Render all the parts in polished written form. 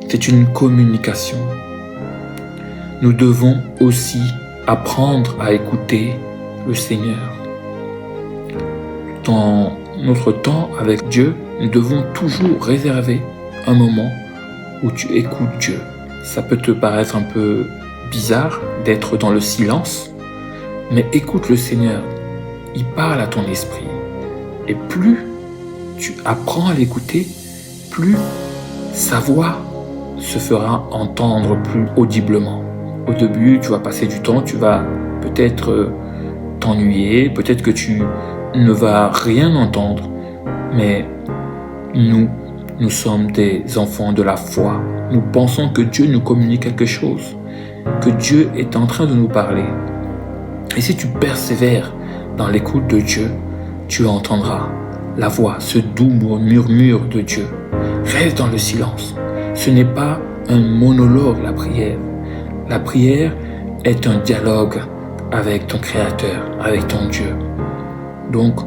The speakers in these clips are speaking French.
C'est une communication. Nous devons aussi apprendre à écouter le Seigneur. Dans notre temps avec Dieu, nous devons toujours réserver un moment où tu écoutes Dieu. Ça peut te paraître un peu bizarre d'être dans le silence, mais écoute le Seigneur. Il parle à ton esprit. Et plus tu apprends à l'écouter, plus sa voix se fera entendre plus audiblement. Au début, tu vas passer du temps, tu vas peut-être t'ennuyer, peut-être que tu ne vas rien entendre, mais nous sommes des enfants de la foi. Nous pensons que Dieu nous communique quelque chose, que Dieu est en train de nous parler. Et si tu persévères dans l'écoute de Dieu, tu entendras la voix, ce doux murmure de Dieu. Reste dans le silence. Ce n'est pas un monologue, la prière. La prière est un dialogue avec ton Créateur, avec ton Dieu. Donc,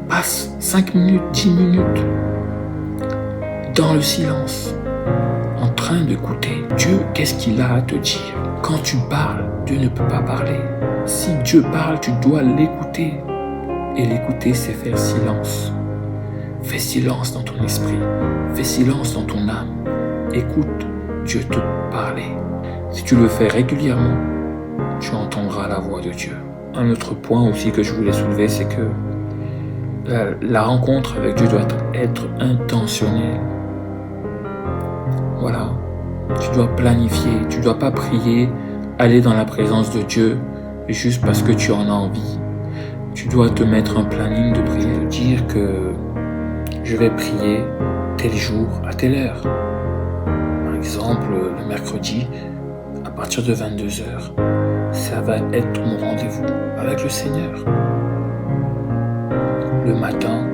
passe 5 minutes, 10 minutes dans le silence, en train d'écouter. Dieu, qu'est-ce qu'il a à te dire? Quand tu parles, Dieu ne peut pas parler. Si Dieu parle, tu dois l'écouter. Et l'écouter, c'est faire silence. Fais silence dans ton esprit. Fais silence dans ton âme. Écoute Dieu te parler. Si tu le fais régulièrement, tu entendras la voix de Dieu. Un autre point aussi que je voulais soulever, c'est que la rencontre avec Dieu doit être intentionnelle. Voilà. Tu dois planifier. Tu ne dois pas prier, aller dans la présence de Dieu juste parce que tu en as envie. Tu dois te mettre un planning de prière. Dire que je vais prier tel jour à telle heure. Par exemple, le mercredi, à partir de 22h, ça va être mon rendez-vous avec le Seigneur. Le matin,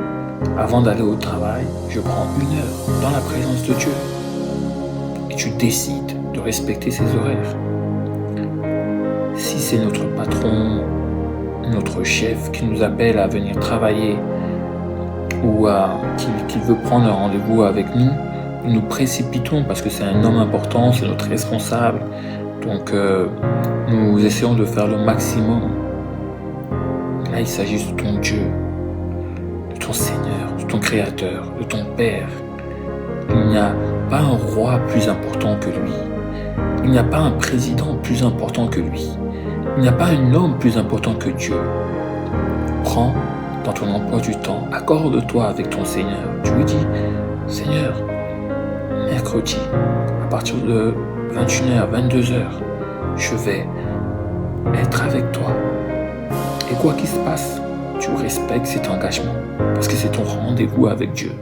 avant d'aller au travail, je prends 1 heure dans la présence de Dieu. Et tu décides de respecter ses horaires. Si c'est notre patron, notre chef qui nous appelle à venir travailler ou qu'il veut prendre un rendez-vous avec nous, nous précipitons parce que c'est un homme important, c'est notre responsable. Donc nous essayons de faire le maximum. Là, il s'agit de ton Dieu, de ton Seigneur, de ton Créateur, de ton Père. Il n'y a pas un roi plus important que lui. Il n'y a pas un président plus important que lui. Il n'y a pas un homme plus important que Dieu. Prends dans ton emploi du temps, accorde-toi avec ton Seigneur. Tu lui dis, Seigneur, mercredi, à partir de 21h, 22h, je vais être avec toi. Et quoi qu'il se passe, tu respectes cet engagement, parce que c'est ton rendez-vous avec Dieu.